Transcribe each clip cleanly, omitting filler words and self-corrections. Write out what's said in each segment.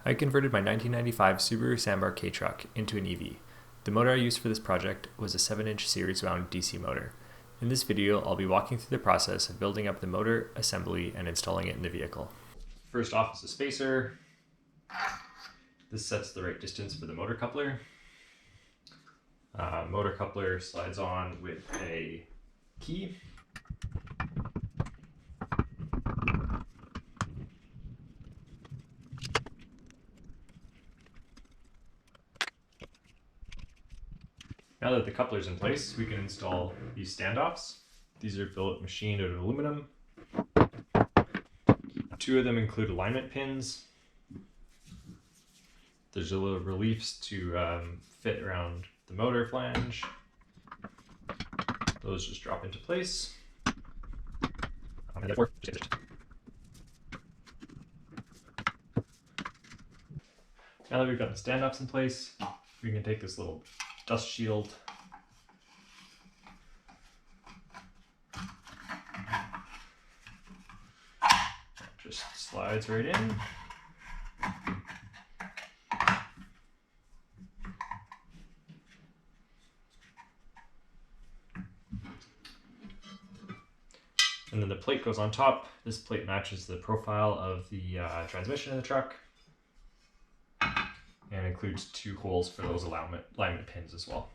I converted my 1995 Subaru Sambar Kei truck into an EV. The motor I used for this project was a 7-inch series wound DC motor. In this video, I'll be walking through the process of building up the motor, assembly, and installing it in the vehicle. First off is a spacer. This sets the right distance for the motor coupler. Motor coupler slides on with a key. Now that the coupler's in place, we can install these standoffs. These are machined out of aluminum. 2 of them include alignment pins. There's a little reliefs to fit around the motor flange. Those just drop into place. And therefore, now that we've got the standoffs in place, we can take this little dust shield just slides right in. And then the plate goes on top. This plate matches the profile of the transmission of the truck and includes 2 holes for those alignment pins as well.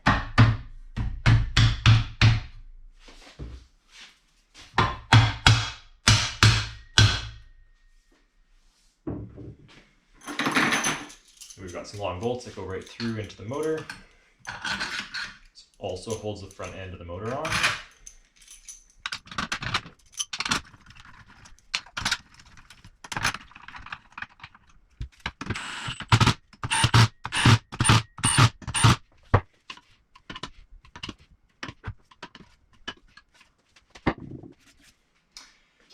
We've got some long bolts that go right through into the motor. This also holds the front end of the motor on.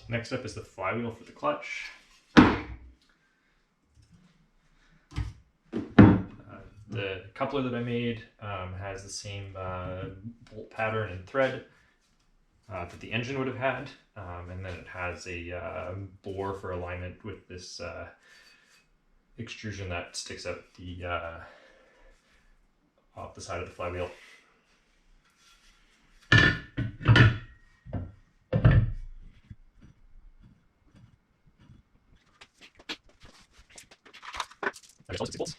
Next up is the flywheel for the clutch. The coupler that I made has the same bolt pattern and thread that the engine would have had, and then it has a bore for alignment with this extrusion that sticks out off the side of the flywheel. There's also 6 bolts.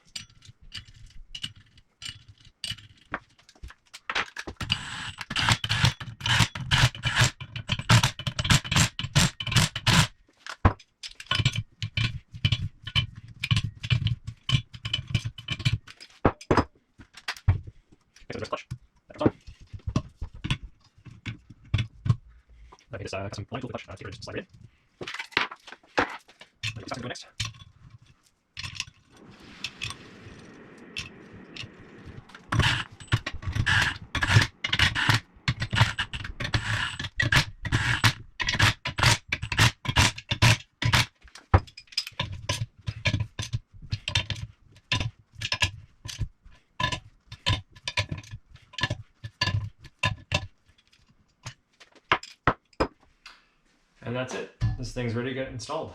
There's the clutch. That's on. I think it's some line to the clutch. Just slide it in. What's going to go next? And that's it. This thing's ready to get installed.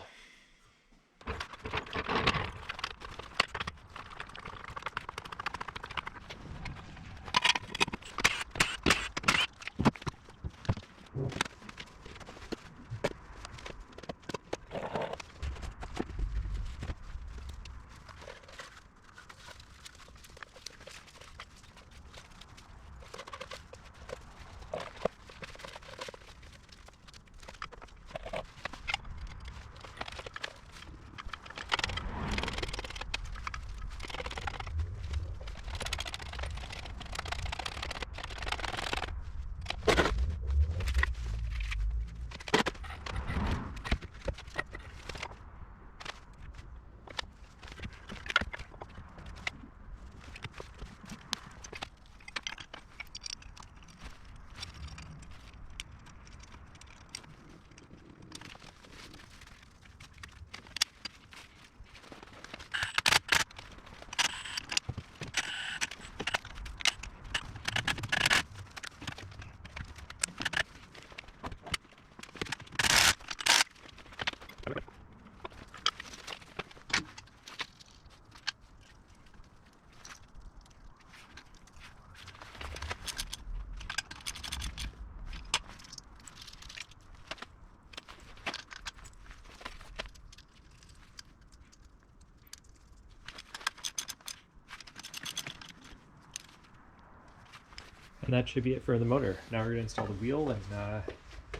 And that should be it for the motor. Now we're going to install the wheel and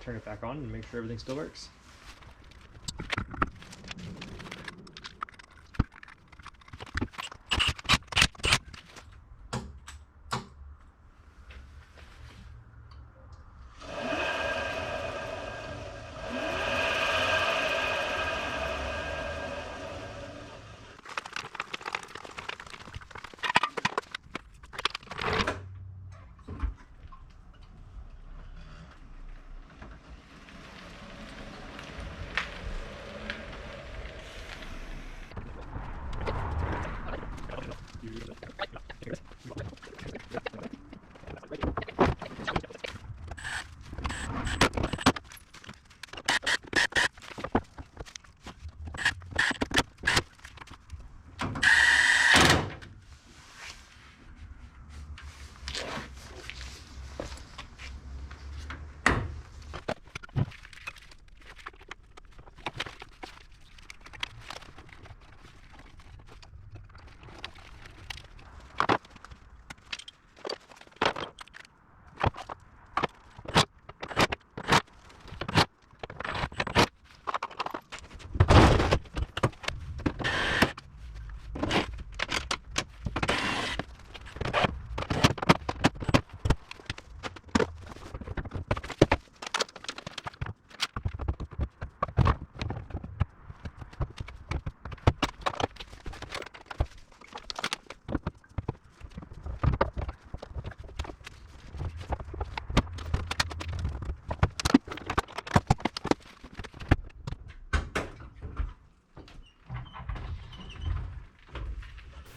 turn it back on and make sure everything still works.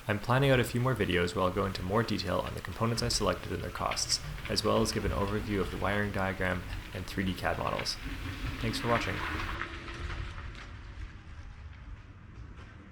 I'm planning out a few more videos where I'll go into more detail on the components I selected and their costs, as well as give an overview of the wiring diagram and 3D CAD models. Thanks for watching.